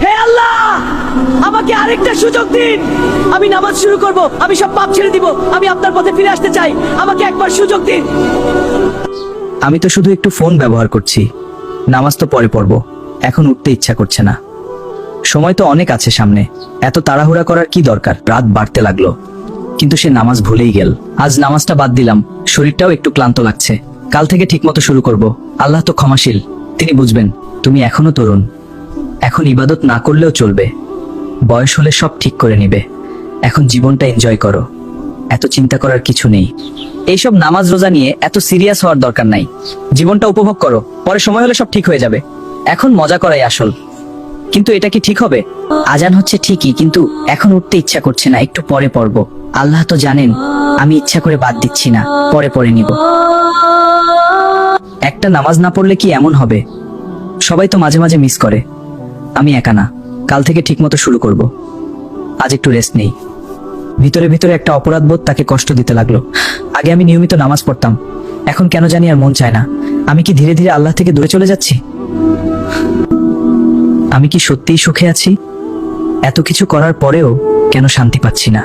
হে আল্লাহ, আমাকে আরেকটা সুযোগ দিন। আমি নামাজ শুরু করব, আমি সব পাপ ছেড়ে দিব, আমি আপনার পথে ফিরে আসতে চাই, আমাকে একবার সুযোগ দিন। আমি তো শুধু একটু ফোন ব্যবহার করছি, নামাজ তো পরে পড়ব, এখন উঠতে ইচ্ছা করছে না। সময় তো অনেক আছে সামনে, এত তাড়াহুড়া করার কি দরকার। রাত বাড়তে লাগলো, কিন্তু সে নামাজ ভুলেই গেল। আজ নামাজটা বাদ দিলাম, শরীরটাও একটু ক্লান্ত লাগছে। কাল থেকে ঠিকমতো শুরু করব। আল্লাহ তো ক্ষমাশীল, তিনি বুঝবেন। তুমি এখনো তরুণ, এখন ইবাদত না করলেও চলবে, বয়স হলে সব ঠিক করে নিবে। এখন জীবনটা এনজয় করো, এত চিন্তা করার কিছু নেই। এইসব নামাজ রোজা নিয়ে এত সিরিয়াস হওয়ার দরকার নাই। জীবনটা উপভোগ করো, পরে সময় হলে সব ঠিক হয়ে যাবে। এখন মজা করাই আসল। কিন্তু এটা কি ঠিক হবে? আজান হচ্ছে ঠিকই, কিন্তু এখন উঠতে ইচ্ছা করছে না, একটু পরে পড়ব। আল্লাহ তো জানেন আমি ইচ্ছা করে বাদ দিচ্ছি না, পরে পড়ে নিব। একটা নামাজ না পড়লে কি এমন হবে? সবাই তো মাঝে মাঝে মিস করে, আমি একা না। কাল থেকে ঠিকমতো শুরু করব। আজ একটু রেস্ট নেই। ভিতরে ভিতরে একটা অপরাধ বোধ তাকে কষ্ট দিতে লাগলো। আগে আমি নিয়মিত নামাজ পড়তাম, এখন কেন জানি আর মন চায় না। আমি কি ধীরে ধীরে আল্লাহ থেকে দূরে চলে যাচ্ছি? আমি কি সত্যিই সুখে আছি? এত কিছু করার পরেও কেন শান্তি পাচ্ছি না?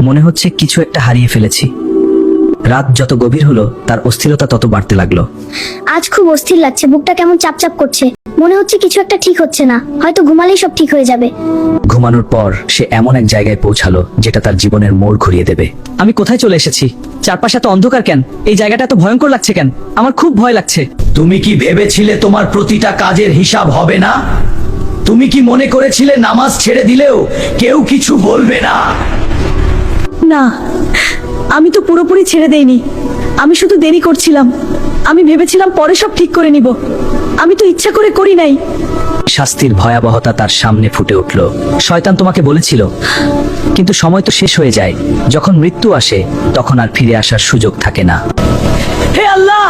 মনে হচ্ছে কিছু একটা হারিয়ে ফেলেছি। রাত যত গভীর হলো তার অস্থিরতা তত বাড়তে লাগলো। আজ খুব অস্থির লাগছে, বুকটা কেমন চাপচাপ করছে। মনে হচ্ছে কিছু একটা ঠিক হচ্ছে না, হয়তো ঘুমালেই সব ঠিক হয়ে যাবে। ঘুমানোর পর সে এমন এক জায়গায় পৌঁছালো যেটা তার জীবনের মোড় ঘুরিয়ে দেবে। আমি কোথায় চলে এসেছি? চারপাশে এত অন্ধকার কেন? এই জায়গাটা এত ভয়ঙ্কর লাগছে কেন? আমার খুব ভয় লাগছে। তুমি কি ভেবেছিলে তোমার প্রতিটা কাজের হিসাব হবে না? তুমি কি মনে করেছিলে নামাজ ছেড়ে দিলেও কেউ কিছু বলবে না? না, আমি তো পুরোপুরি ছেড়ে দেইনি। আমি শুধু দেরি করছিলাম। আমি ভেবেছিলাম পরে সব ঠিক করে নিব। আমি তো ইচ্ছা করে করি নাই। শাস্তির ভয়াবহতা তার সামনে ফুটে উঠল। শয়তান তোমাকে বলেছিল, কিন্তু সময় তো শেষ হয়ে যায়। যখন মৃত্যু আসে তখন আর ফিরে আসার সুযোগ থাকে না। হে আল্লাহ,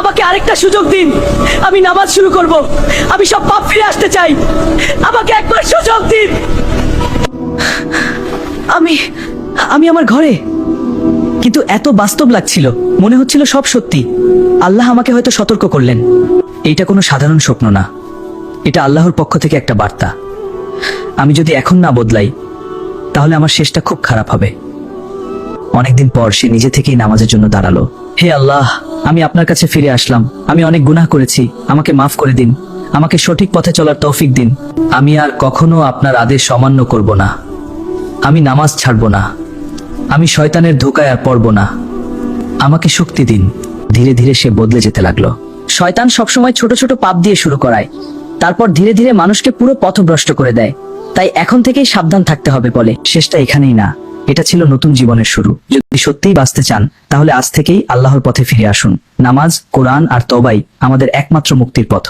আমাকে আরেকটা সুযোগ দিন। আমি নামাজ শুরু করব, আমি সব পাপ ফিরে আসতে চাই, আমাকে একবার সুযোগ দিন। আমি আমার ঘরে, কিন্তু এত বাস্তব লাগছিল, মনে হচ্ছিল সব সত্যি। আল্লাহ আমাকে হয়তো সতর্ক করলেন। এইটা কোনো সাধারণ স্বপ্ন না, এটা আল্লাহর পক্ষ থেকে একটা বার্তা। আমি যদি এখন না বদলাই তাহলে আমার শেষটা খুব খারাপ হবে। অনেকদিন পর সে নিজে থেকেই নামাজের জন্য দাঁড়ালো। হে আল্লাহ, আমি আপনার কাছে ফিরে আসলাম। আমি অনেক গুনাহ করেছি, আমাকে মাফ করে দিন। আমাকে সঠিক পথে চলার তৌফিক দিন। আমি আর কখনো আপনার আদেশ অমান্য করব না। আমি নামাজ ছাড়ব না। আমি শয়তানের ধোঁকায় আর পড়ব না। আমাকে শক্তি দিন। ধীরে ধীরে সে বদলে যেতে লাগলো। শয়তান সবসময় ছোট ছোট পাপ দিয়ে শুরু করায়, তারপর ধীরে ধীরে মানুষকে পুরো পথভ্রষ্ট করে দেয়। তাই এখন থেকেই সাবধান থাকতে হবে বলে। শেষটা এখানেই না, এটা ছিল নতুন জীবনের শুরু। যদি সত্যিই বাঁচতে চান তাহলে আজ থেকেই আল্লাহর পথে ফিরে আসুন। নামাজ, কোরআন আর তওবাই আমাদের একমাত্র মুক্তির পথ।